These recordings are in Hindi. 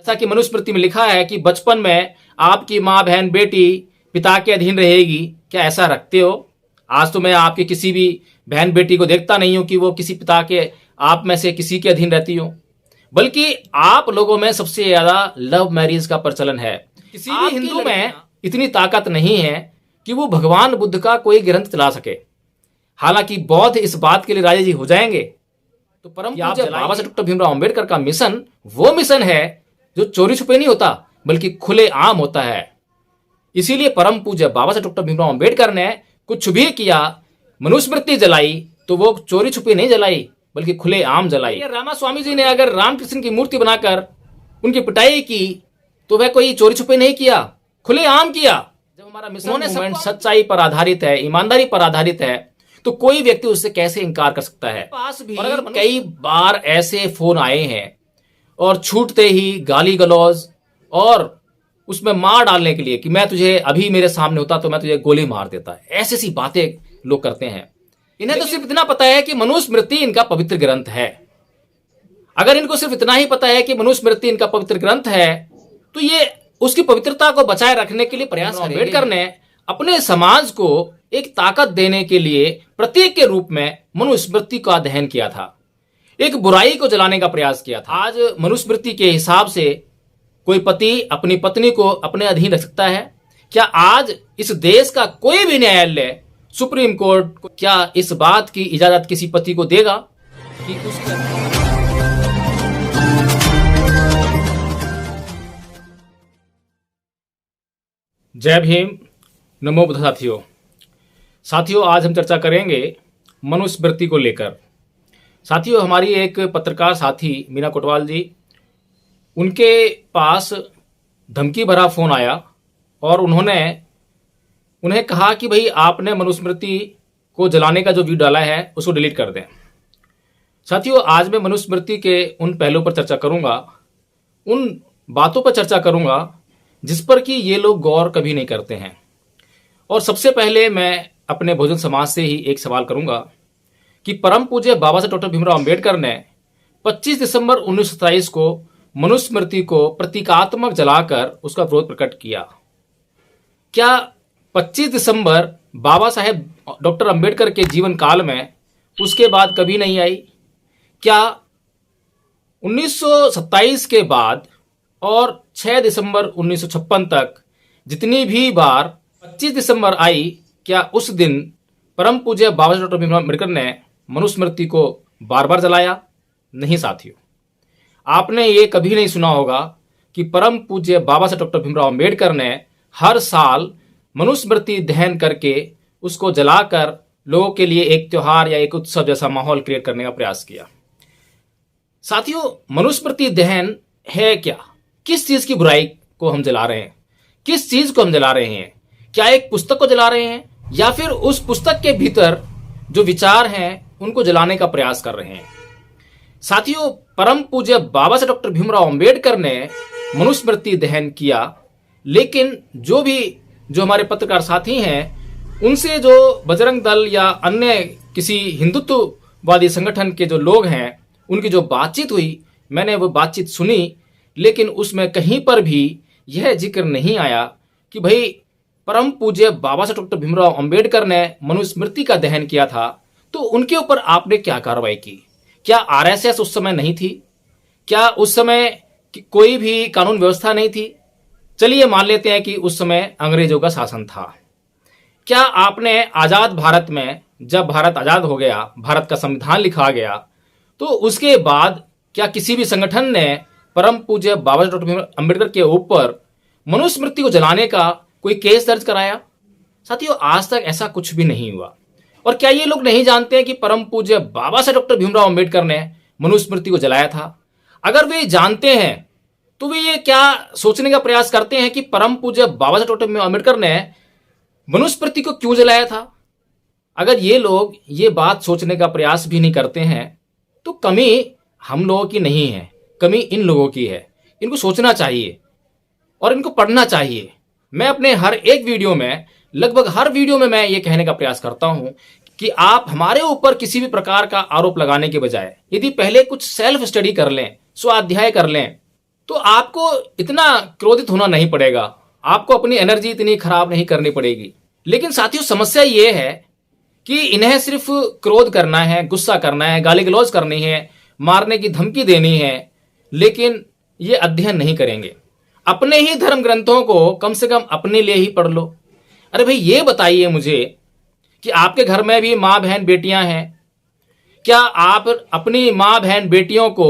जैसा कि मनुस्मृति में लिखा है कि बचपन में आपकी माँ बहन बेटी पिता के अधीन रहेगी, क्या ऐसा रखते हो? आज तो मैं आपके किसी भी बहन बेटी को देखता नहीं हूं कि वो किसी पिता के आप में से किसी के अधीन रहती हो, बल्कि आप लोगों में सबसे ज्यादा लव मैरिज का प्रचलन है। किसी भी हिंदू में इतनी ताकत नहीं है कि वो भगवान बुद्ध का कोई ग्रंथ चला सके। हालांकि बौद्ध इस बात के लिए राजी हो जाएंगे। तो परम पूज्य बाबा साहेब डॉक्टर भीमराव अंबेडकर का मिशन वो मिशन है जो चोरी छुपे नहीं होता, बल्कि खुले आम होता है। इसीलिए परम पूज्य बाबा साहेब डॉक्टर भीमराव अंबेडकर ने कुछ भी किया, मनुस्मृति जलाई तो वो चोरी छुपी नहीं जलाई, बल्कि खुले आम जलाई। रामा स्वामी जी ने अगर रामकृष्ण की मूर्ति बनाकर उनकी पिटाई की तो वह कोई चोरी छुपे नहीं किया, खुले आम किया। जब हमारा मिशन मूवमेंट सच्चाई पर आधारित है, ईमानदारी पर आधारित है, तो कोई व्यक्ति उससे कैसे इनकार कर सकता है। पास भी अगर कई बार ऐसे फोन आए हैं और छूटते ही गाली गलौज और उसमें मार डालने के लिए कि मैं तुझे अभी मेरे सामने होता तो मैं तुझे गोली मार देता, ऐसी सी बातें लोग करते हैं। इन्हें तो सिर्फ इतना पता है कि मनुस्मृति इनका पवित्र ग्रंथ है। अगर इनको सिर्फ इतना ही पता है कि मनुस्मृति इनका पवित्र ग्रंथ है, तो ये उसकी पवित्रता को बचाए रखने के लिए प्रयास करेंगे। अम्बेडकर ने अपने समाज को एक ताकत देने के लिए प्रतीक के रूप में मनुस्मृति का दहन किया था, एक बुराई को जलाने का प्रयास किया था। आज मनुस्मृति के हिसाब से कोई पति अपनी पत्नी को अपने अधीन रख सकता है? क्या आज इस देश का कोई भी न्यायालय, सुप्रीम कोर्ट क्या इस बात की इजाजत किसी पति को देगा कि उसका जय भीम, नमो बुद्ध। साथियों आज हम चर्चा करेंगे मनुस्मृति को लेकर। साथियों हमारी एक पत्रकार साथी मीना कोटवाल जी, उनके पास धमकी भरा फोन आया और उन्हें कहा कि भाई आपने मनुस्मृति को जलाने का जो वीडियो डाला है उसको डिलीट कर दें। साथियों आज मैं मनुस्मृति के उन पहलुओं पर चर्चा करूंगा, उन बातों पर चर्चा करूंगा जिस पर कि ये लोग गौर कभी नहीं करते हैं। और सबसे पहले मैं अपने बहुजन समाज से ही एक सवाल करूंगा कि परम पूज्य बाबा साहेब डॉक्टर भीमराव अंबेडकर ने 25 दिसंबर 1927 को मनुस्मृति को प्रतीकात्मक जलाकर उसका विरोध प्रकट किया। क्या 25 दिसंबर बाबा साहेब डॉक्टर अंबेडकर के जीवन काल में उसके बाद कभी नहीं आई? क्या 1927 के बाद और 6 दिसंबर 1956 तक जितनी भी बार 25 दिसंबर आई, क्या उस दिन परम पूज्य बाबा साहेब डॉक्टर भीमराव अंबेडकर ने मनुस्मृति को बार बार जलाया? नहीं साथियों, आपने ये कभी नहीं सुना होगा कि परम पूज्य बाबा साहेब डॉक्टर भीमराव अंबेडकर ने हर साल मनुस्मृति दहन करके उसको जलाकर लोगों के लिए एक त्योहार या एक उत्सव जैसा माहौल क्रिएट करने का प्रयास किया। साथियों मनुस्मृति दहन है क्या? किस चीज की बुराई को हम जला रहे हैं? किस चीज को हम जला रहे हैं? क्या एक पुस्तक को जला रहे हैं या फिर उस पुस्तक के भीतर जो विचार हैं उनको जलाने का प्रयास कर रहे हैं? साथियों परम पूज्य बाबा साहेब डॉक्टर भीमराव अंबेडकर ने मनुस्मृति दहन किया, लेकिन जो हमारे पत्रकार साथी हैं उनसे जो बजरंग दल या अन्य किसी हिंदुत्ववादी संगठन के जो लोग हैं उनकी जो बातचीत हुई, मैंने वो बातचीत सुनी, लेकिन उसमें कहीं पर भी यह जिक्र नहीं आया कि भाई परम पूज्य बाबा साहेब डॉक्टर भीमराव अंबेडकर ने मनुस्मृति का दहन किया था तो उनके ऊपर आपने क्या कार्रवाई की? क्या आरएसएस उस समय नहीं थी? क्या उस समय कोई भी कानून व्यवस्था नहीं थी? चलिए मान लेते हैं कि उस समय अंग्रेजों का शासन था। क्या आपने आजाद भारत में, जब भारत आजाद हो गया, भारत का संविधान लिखा गया, तो उसके बाद क्या किसी भी संगठन ने परम पूज्य बाबा साहेब डॉक्टर भीमराव अंबेडकर के ऊपर मनुस्मृति को जलाने का कोई केस दर्ज कराया? साथियों आज तक ऐसा कुछ भी नहीं हुआ। और क्या ये लोग नहीं जानते हैं कि परम पूज्य बाबा साहेब डॉक्टर भीमराव अंबेडकर ने मनुस्मृति को जलाया था? अगर वे जानते हैं तो वे ये क्या सोचने का प्रयास करते हैं कि परम पूज्य बाबा साहेब डॉक्टर भीमराव अंबेडकर ने मनुस्मृति को क्यों जलाया था? अगर ये लोग ये बात सोचने का प्रयास भी नहीं करते हैं तो कमी हम लोगों की नहीं है, कमी इन लोगों की है। इनको सोचना चाहिए और इनको पढ़ना चाहिए। मैं अपने हर एक वीडियो में, लगभग हर वीडियो में मैं ये कहने का प्रयास करता हूं कि आप हमारे ऊपर किसी भी प्रकार का आरोप लगाने के बजाय यदि पहले कुछ सेल्फ स्टडी कर लें, स्वाध्याय कर लें, तो आपको इतना क्रोधित होना नहीं पड़ेगा, आपको अपनी एनर्जी इतनी खराब नहीं करनी पड़ेगी। लेकिन साथियों, समस्या ये है कि इन्हें सिर्फ क्रोध करना है, गुस्सा करना है, गाली गलौज करनी है, मारने की धमकी देनी है, लेकिन ये अध्ययन नहीं करेंगे। अपने ही धर्म ग्रंथों को कम से कम अपने लिए ही पढ़ लो। अरे भाई, ये बताइए मुझे कि आपके घर में भी माँ बहन बेटियां हैं, क्या आप अपनी माँ बहन बेटियों को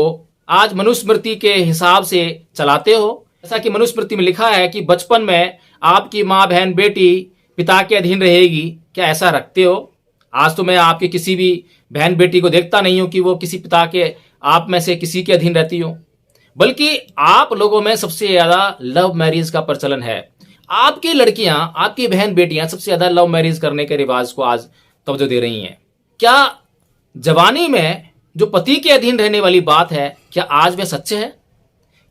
आज मनुस्मृति के हिसाब से चलाते हो? जैसा कि मनुस्मृति में लिखा है कि बचपन में आपकी माँ बहन बेटी पिता के अधीन रहेगी, क्या ऐसा रखते हो? आज तो मैं आपकी किसी भी बहन बेटी को देखता नहीं हूं कि वो किसी पिता के, आप में से किसी के अधीन रहती हो, बल्कि आप लोगों में सबसे ज्यादा लव मैरिज का प्रचलन है। आपकी लड़कियां, आपकी बहन बेटियां सबसे ज्यादा लव मैरिज करने के रिवाज को आज तवज्जो दे रही हैं। क्या जवानी में जो पति के अधीन रहने वाली बात है, क्या आज वह सच्चे है?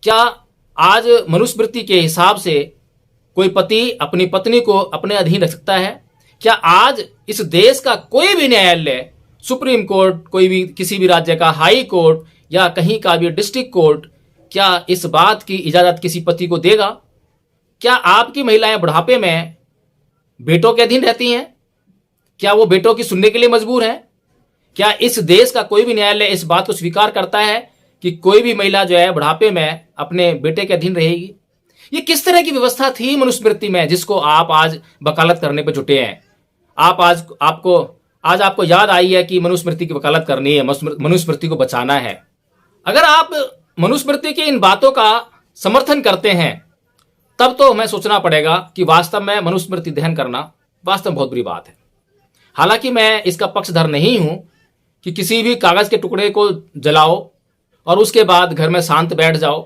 क्या आज मनुस्मृति के हिसाब से कोई पति अपनी पत्नी को अपने अधीन रख सकता है? क्या आज इस देश का कोई भी न्यायालय, सुप्रीम कोर्ट, कोई भी किसी भी राज्य का हाई कोर्ट या कहीं का भी डिस्ट्रिक्ट कोर्ट, क्या इस बात की इजाजत किसी पति को देगा? क्या आपकी महिलाएं बुढ़ापे में बेटों के अधीन रहती हैं? क्या वो बेटों की सुनने के लिए मजबूर हैं? क्या इस देश का कोई भी न्यायालय इस बात को स्वीकार करता है कि कोई भी महिला जो है बुढ़ापे में अपने बेटे के अधीन रहेगी? ये किस तरह की व्यवस्था थी मनुस्मृति में, जिसको आप आज वकालत करने पर जुटे हैं? आज आपको याद आई है कि मनुस्मृति की वकालत करनी है, मनुस्मृति को बचाना है। अगर आप मनुस्मृति की इन बातों का समर्थन करते हैं, तब तो हमें सोचना पड़ेगा कि वास्तव में मनुस्मृति अध्ययन करना वास्तव में बहुत बुरी बात है। हालांकि मैं इसका पक्षधर नहीं हूं कि किसी भी कागज के टुकड़े को जलाओ और उसके बाद घर में शांत बैठ जाओ,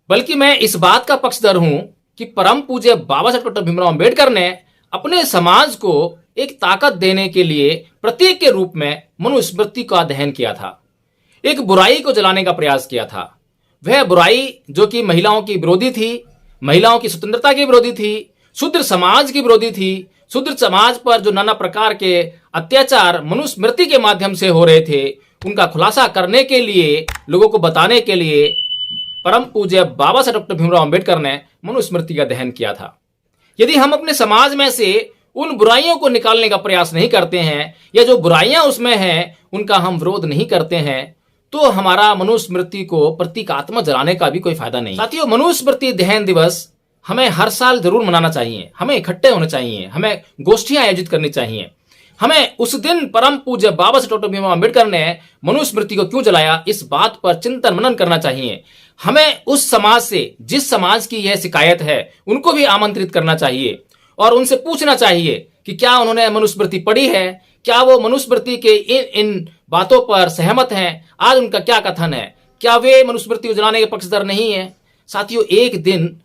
बल्कि मैं इस बात का पक्षधर हूं कि परम पूज्य बाबा साहब डॉक्टर भीमराव अंबेडकर ने अपने समाज को एक ताकत देने के लिए प्रतीक के रूप में मनुस्मृति का अध्ययन किया था, एक बुराई को जलाने का प्रयास किया था। वह बुराई जो कि महिलाओं की विरोधी थी, महिलाओं की स्वतंत्रता की विरोधी थी, शूद्र समाज की विरोधी थी, शूद्र समाज पर जो नाना प्रकार के अत्याचार मनुस्मृति के माध्यम से हो रहे थे, उनका खुलासा करने के लिए, लोगों को बताने के लिए परम पूज्य बाबा साहब डॉक्टर भीमराव अंबेडकर ने मनुस्मृति का अध्ययन किया था। यदि हम अपने समाज में से उन बुराइयों को निकालने का प्रयास नहीं करते हैं, या जो बुराइयां उसमें हैं उनका हम विरोध नहीं करते हैं, तो हमारा मनुस्मृति को प्रतीकात्मक जलाने का भी कोई फायदा नहीं। साथियों, मनुस्मृति अध्ययन दिवस हमें हर साल जरूर मनाना चाहिए, हमें इकट्ठे होने चाहिए, हमें गोष्ठियां आयोजित करनी चाहिए। हमें उस दिन परम पूज्य बाबा साहब डॉक्टर भीमराव अंबेडकर ने मनुस्मृति को क्यों जलाया, इस बात पर चिंतन मनन करना चाहिए। हमें उस समाज से, जिस समाज की यह शिकायत है, उनको भी आमंत्रित करना चाहिए और उनसे पूछना चाहिए कि क्या उन्होंने मनुस्मृति पढ़ी है, क्या वो मनुस्मृति के इन बातों पर सहमत हैं, आज उनका क्या कथन है, क्या वे मनुस्मृति को जलाने के पक्षधर नहीं है। साथियों, एक दिन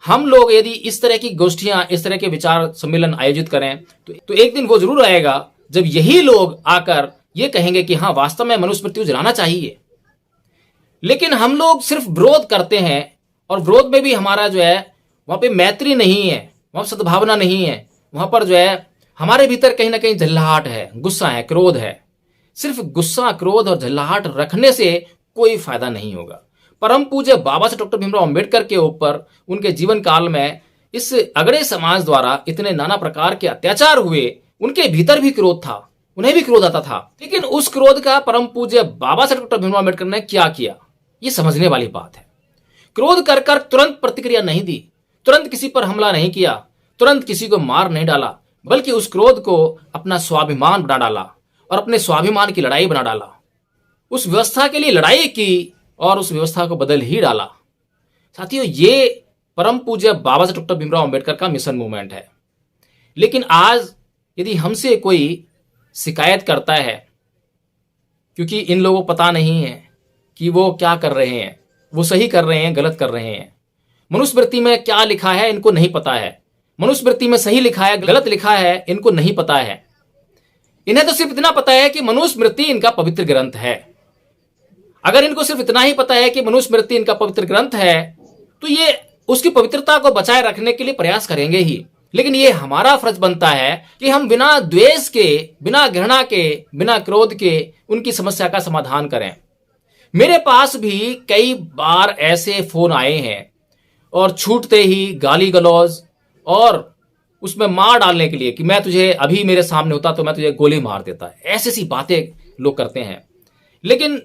हम लोग यदि इस तरह की गोष्ठियां, इस तरह के विचार सम्मेलन आयोजित करें, तो एक दिन वो जरूर आएगा जब यही लोग आकर ये कहेंगे कि हाँ, वास्तव में मनुस्मृति को जलाना चाहिए। लेकिन हम लोग सिर्फ विरोध करते हैं, और विरोध में भी हमारा जो है वहां पे मैत्री नहीं है, वहां सद्भावना नहीं है, वहां पर जो है हमारे भीतर कहीं ना कहीं झल्लाहट है, गुस्सा है, क्रोध है। सिर्फ गुस्सा, क्रोध और झल्लाहट रखने से कोई फायदा नहीं होगा। परम पूज्य बाबा साहब डॉक्टर भीमराव अंबेडकर के ऊपर उनके जीवन काल में इस अगड़े समाज द्वारा इतने नाना प्रकार के अत्याचार हुए, उनके भीतर भी क्रोध था, उन्हें भी क्रोध आता था। लेकिन उस क्रोध का परम पूज्य बाबा साहब डॉक्टर भीमराव अंबेडकर ने क्या किया, ये समझने वाली बात है। क्रोध कर कर तुरंत प्रतिक्रिया नहीं दी, तुरंत किसी पर हमला नहीं किया, तुरंत किसी को मार नहीं डाला, बल्कि उस क्रोध को अपना स्वाभिमान बना डाला और अपने स्वाभिमान की लड़ाई बना डाला। उस व्यवस्था के लिए लड़ाई की और उस व्यवस्था को बदल ही डाला। साथियों, ये परम पूज्य बाबा साहब डॉक्टर भीमराव अंबेडकर का मिशन मूवमेंट है। लेकिन आज यदि हमसे कोई शिकायत करता है, क्योंकि इन लोगों को पता नहीं है कि वो क्या कर रहे हैं, वो सही कर रहे हैं, गलत कर रहे हैं, मनुस्मृति में क्या लिखा है इनको नहीं पता है, मनुस्मृति में सही लिखा है, गलत लिखा है, इनको नहीं पता है। इन्हें तो सिर्फ इतना पता है कि मनुस्मृति इनका पवित्र ग्रंथ है। अगर इनको सिर्फ इतना ही पता है कि मनुस्मृति इनका पवित्र ग्रंथ है, तो ये उसकी पवित्रता को बचाए रखने के लिए प्रयास करेंगे ही। लेकिन ये हमारा फर्ज बनता है कि हम बिना द्वेष के, बिना घृणा के, बिना क्रोध के उनकी समस्या का समाधान करें। मेरे पास भी कई बार ऐसे फोन आए हैं और छूटते ही गाली गलौज और उसमें मार डालने के लिए कि मैं तुझे अभी मेरे सामने होता तो मैं तुझे गोली मार देता। ऐसी सी बातें लोग करते हैं। लेकिन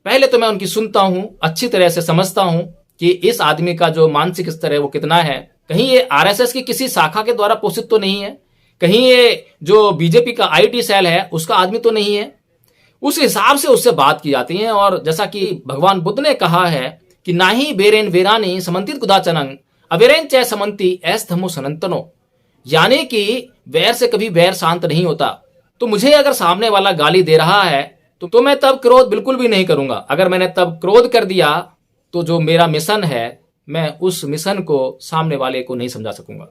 पहले तो मैं उनकी सुनता हूं, अच्छी तरह से समझता हूं कि इस आदमी का जो मानसिक स्तर है वो कितना है। कहीं ये आरएसएस की किसी शाखा के द्वारा पोषित तो नहीं है, कहीं ये जो बीजेपी का आईटी सेल है उसका आदमी तो नहीं है। उस हिसाब से उससे बात की जाती है। और जैसा कि भगवान बुद्ध ने कहा है कि ना ही बेरेन वेरानी समंतित गुदाचनंग अवेरेन चय समंती एस धमो सनंतनो, यानी कि वैर से कभी वैर शांत नहीं होता। तो मुझे अगर सामने वाला गाली दे रहा है तो मैं तब क्रोध बिल्कुल भी नहीं करूंगा। अगर मैंने तब क्रोध कर दिया तो जो मेरा मिशन है मैं उस मिशन को सामने वाले को नहीं समझा सकूंगा।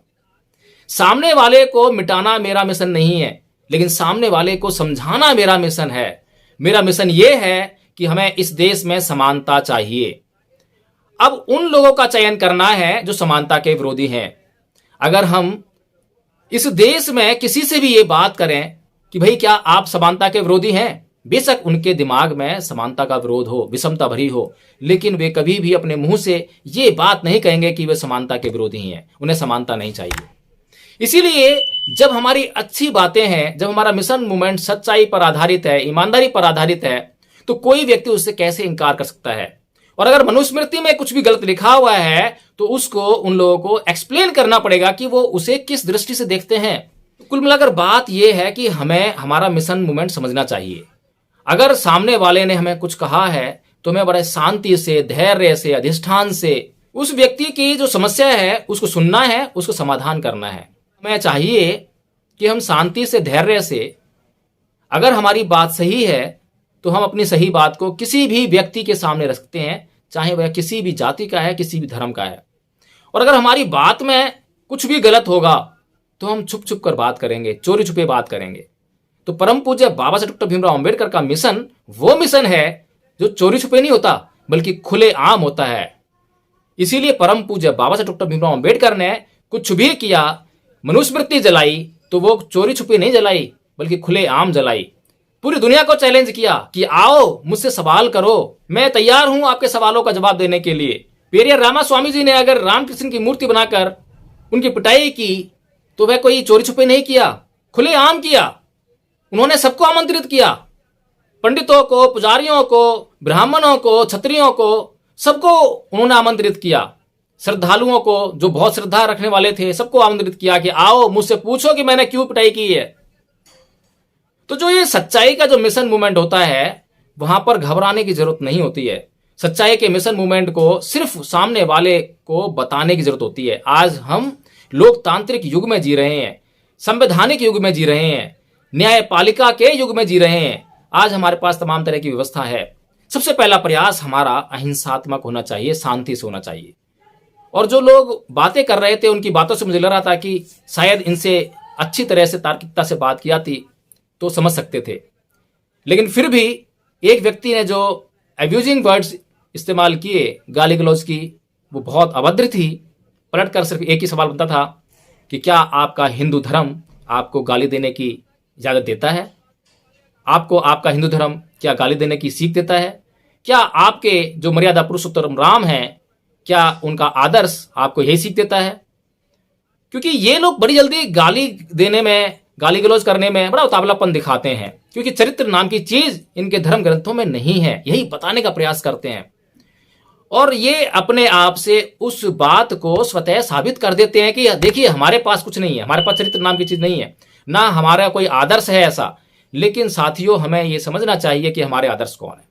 सामने वाले को मिटाना मेरा मिशन नहीं है, लेकिन सामने वाले को समझाना मेरा मिशन है। मेरा मिशन यह है कि हमें इस देश में समानता चाहिए। अब उन लोगों का चयन करना है जो समानता के विरोधी हैं। अगर हम इस देश में किसी से भी ये बात करें कि भाई क्या आप समानता के विरोधी हैं, बेशक उनके दिमाग में समानता का विरोध हो, विषमता भरी हो, लेकिन वे कभी भी अपने मुंह से ये बात नहीं कहेंगे कि वे समानता के विरोधी हैं। उन्हें समानता नहीं चाहिए। इसीलिए जब हमारी अच्छी बातें हैं, जब हमारा मिशन मूवमेंट सच्चाई पर आधारित है, ईमानदारी पर आधारित है, तो कोई व्यक्ति उससे कैसे इनकार कर सकता है। और अगर मनुस्मृति में कुछ भी गलत लिखा हुआ है तो उसको उन लोगों को एक्सप्लेन करना पड़ेगा कि वो उसे किस दृष्टि से देखते हैं। कुल मिलाकर बात यह है कि हमें हमारा मिशन मूवमेंट समझना चाहिए। अगर सामने वाले ने हमें कुछ कहा है तो हमें बड़े शांति से, धैर्य से, अधिष्ठान से उस व्यक्ति की जो समस्या है उसको सुनना है, उसको समाधान करना है। हमें चाहिए कि हम शांति से, धैर्य से, अगर हमारी बात सही है तो हम अपनी सही बात को किसी भी व्यक्ति के सामने रखते हैं, चाहे वह किसी भी जाति का है, किसी भी धर्म का है। और अगर हमारी बात में कुछ भी गलत होगा तो हम छुप छुप कर बात करेंगे, चोरी छुपे बात करेंगे। तो परम पूज्य बाबा साहब डॉक्टर भीमराव अंबेडकर का मिशन वो मिशन है जो चोरी छुपे नहीं होता बल्कि खुले आम होता है। इसीलिए परम पूज्य बाबा साहब डॉक्टर भीमराव अंबेडकर ने कुछ भी किया, मनुस्मृति जलाई तो वो चोरी छुपी नहीं जलाई बल्कि खुले आम जलाई। पूरी दुनिया को चैलेंज किया कि आओ मुझसे सवाल करो, मैं तैयार हूं आपके सवालों का जवाब देने के लिए। पेरियर रामास्वामी जी ने अगर रामकृष्ण की मूर्ति बनाकर उनकी पिटाई की तो वह कोई चोरी छुपे नहीं किया, खुले आम किया। उन्होंने सबको आमंत्रित किया, पंडितों को, पुजारियों को, ब्राह्मणों को, क्षत्रियों को, सबको उन्होंने आमंत्रित किया। श्रद्धालुओं को, जो बहुत श्रद्धा रखने वाले थे, सबको आमंत्रित किया कि आओ मुझसे पूछो कि मैंने क्यों पिटाई की है। तो जो ये सच्चाई का जो मिशन मूवमेंट होता है वहां पर घबराने की जरूरत नहीं होती है। सच्चाई के मिशन मूवमेंट को सिर्फ सामने वाले को बताने की जरूरत होती है। आज हम लोकतांत्रिक युग में जी रहे हैं, संवैधानिक युग में जी रहे हैं, न्यायपालिका के युग में जी रहे हैं। आज हमारे पास तमाम तरह की व्यवस्था है। सबसे पहला प्रयास हमारा अहिंसात्मक होना चाहिए, शांति से होना चाहिए। और जो लोग बातें कर रहे थे उनकी बातों से मुझे लग रहा था कि शायद इनसे अच्छी तरह से तार्किकता से बात की जाती तो समझ सकते थे। लेकिन फिर भी एक व्यक्ति ने जो अब्यूजिंग वर्ड्स इस्तेमाल किए, गाली गलौज की, वो बहुत अभद्र थी। पलटकर सिर्फ एक ही सवाल बनता था कि क्या आपका हिंदू धर्म आपको गाली देने की इजाजत देता है? आपको आपका हिंदू धर्म क्या गाली देने की सीख देता है? क्या आपके जो मर्यादा पुरुषोत्तम राम हैं, क्या उनका आदर्श आपको यही सीख देता है? क्योंकि ये लोग बड़ी जल्दी गाली देने में, गाली गलौज करने में बड़ा उतावलापन दिखाते हैं, क्योंकि चरित्र नाम की चीज इनके धर्म ग्रंथों में नहीं है, यही बताने का प्रयास करते हैं। और ये अपने आप से उस बात को स्वतः साबित कर देते हैं कि देखिए हमारे पास कुछ नहीं है, हमारे पास चरित्र नाम की चीज नहीं है, ना हमारा कोई आदर्श है ऐसा। लेकिन साथियों, हमें यह समझना चाहिए कि हमारे आदर्श कौन है।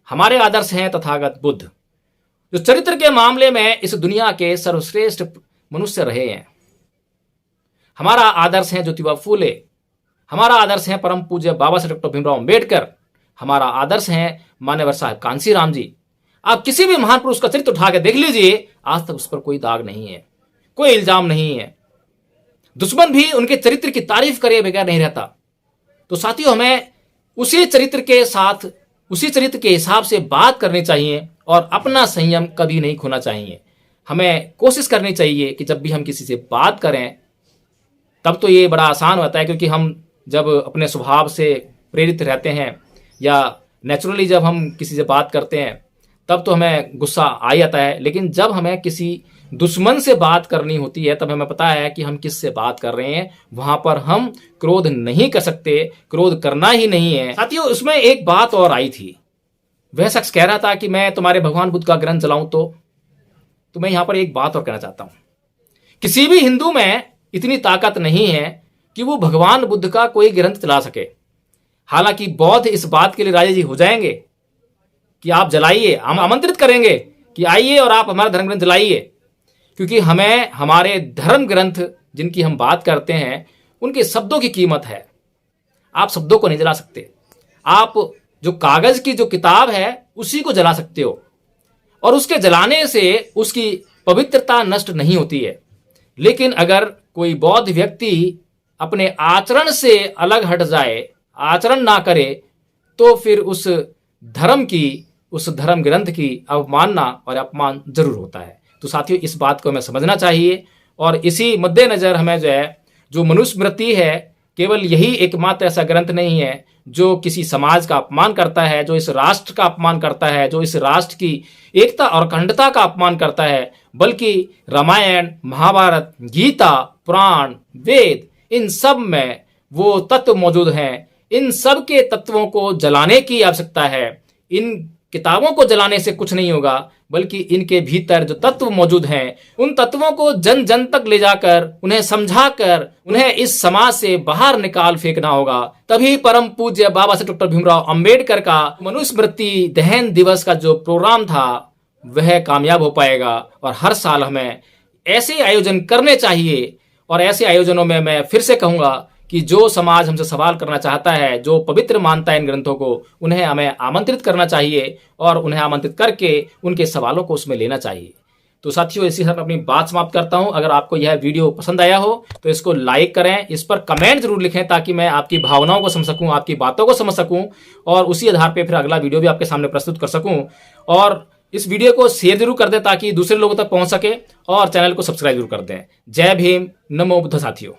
हमारे आदर्श हैं तथागत बुद्ध, जो चरित्र के मामले में इस दुनिया के सर्वश्रेष्ठ मनुष्य रहे हैं। हमारा आदर्श है ज्योतिबा फूले, हमारा आदर्श है परम पूज्य बाबा साहब डॉक्टर भीमराव अंबेडकर, हमारा आदर्श है मान्यवर साहब कांशीराम जी। आप किसी भी महान पुरुष का चरित्र उठा के देख लीजिए, आज तक उस पर कोई दाग नहीं है, कोई इल्जाम नहीं है। दुश्मन भी उनके चरित्र की तारीफ करे बगैर नहीं रहता। तो साथियों, हमें उसी चरित्र के साथ, उसी चरित्र के हिसाब से बात करनी चाहिए और अपना संयम कभी नहीं खोना चाहिए। हमें कोशिश करनी चाहिए कि जब भी हम किसी से बात करें, तब तो ये बड़ा आसान होता है, क्योंकि हम जब अपने स्वभाव से प्रेरित रहते हैं या नेचुरली जब हम किसी से बात करते हैं तब तो हमें गुस्सा आ ही आता है, लेकिन जब हमें किसी दुश्मन से बात करनी होती है तब हमें पता है कि हम किससे बात कर रहे हैं। वहां पर हम क्रोध नहीं कर सकते, क्रोध करना ही नहीं है। साथियों, उसमें एक बात और आई थी। वह शख्स कह रहा था कि मैं तुम्हारे भगवान बुद्ध का ग्रंथ जलाऊं तो मैं यहां पर एक बात और कहना चाहता हूं। किसी भी हिंदू में इतनी ताकत नहीं है कि वो भगवान बुद्ध का कोई ग्रंथ जला सके। हालांकि बौद्ध इस बात के लिए राजी हो जाएंगे कि आप जलाइए, हम आमंत्रित करेंगे कि आइए और आप हमारा धर्म ग्रंथ जलाइए, क्योंकि हमें हमारे धर्म ग्रंथ जिनकी हम बात करते हैं उनके शब्दों की कीमत है। आप शब्दों को नहीं जला सकते, आप जो कागज की जो किताब है उसी को जला सकते हो, और उसके जलाने से उसकी पवित्रता नष्ट नहीं होती है। लेकिन अगर कोई बौद्ध व्यक्ति अपने आचरण से अलग हट जाए, आचरण ना करे, तो फिर उस धर्म ग्रंथ की अवमानना और अपमान जरूर होता है। तो साथियों, इस बात को हमें समझना चाहिए, और इसी मद्देनजर हमें जो मनुस्मृति है, केवल यही एकमात्र ऐसा ग्रंथ नहीं है जो किसी समाज का अपमान करता है, जो इस राष्ट्र का अपमान करता है, जो इस राष्ट्र की एकता और अखंडता का अपमान करता है, बल्कि रामायण, महाभारत, गीता, पुराण, वेद, इन सब में वो तत्व मौजूद हैं। इन सब के तत्वों को जलाने की आवश्यकता है। इन किताबों को जलाने से कुछ नहीं होगा, बल्कि इनके भीतर जो तत्व मौजूद हैं उन तत्वों को जन जन तक ले जाकर, उन्हें समझाकर, उन्हें इस समाज से बाहर निकाल फेंकना होगा। तभी परम पूज्य बाबा साहेब डॉक्टर भीमराव अंबेडकर का मनुस्मृति दहन दिवस का जो प्रोग्राम था वह कामयाब हो पाएगा। और हर साल हमें ऐसे आयोजन करने चाहिए, और ऐसे आयोजनों में मैं फिर से कहूंगा कि जो समाज हमसे सवाल करना चाहता है, जो पवित्र मानता है इन ग्रंथों को, उन्हें हमें आमंत्रित करना चाहिए, और उन्हें आमंत्रित करके उनके सवालों को उसमें लेना चाहिए। तो साथियों, इसी साथ अपनी बात समाप्त करता हूं। अगर आपको यह वीडियो पसंद आया हो तो इसको लाइक करें, इस पर कमेंट जरूर लिखें, ताकि मैं आपकी भावनाओं को समझ सकूं, आपकी बातों को समझ सकूं, और उसी आधार पर फिर अगला वीडियो भी आपके सामने प्रस्तुत कर सकूं। और इस वीडियो को शेयर जरूर कर दें ताकि दूसरे लोगों तक पहुंच सके, और चैनल को सब्सक्राइब जरूर कर दें। जय भीम, नमो बुद्ध। साथियों,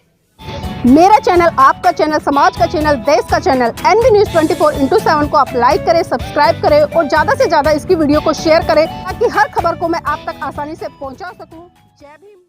मेरा चैनल, आपका चैनल, समाज का चैनल, देश का चैनल NV News 24/7 को आप लाइक करें, सब्सक्राइब करें, और ज्यादा से ज्यादा इसकी वीडियो को शेयर करें, ताकि हर खबर को मैं आप तक आसानी से पहुंचा सकूं। जय भीम।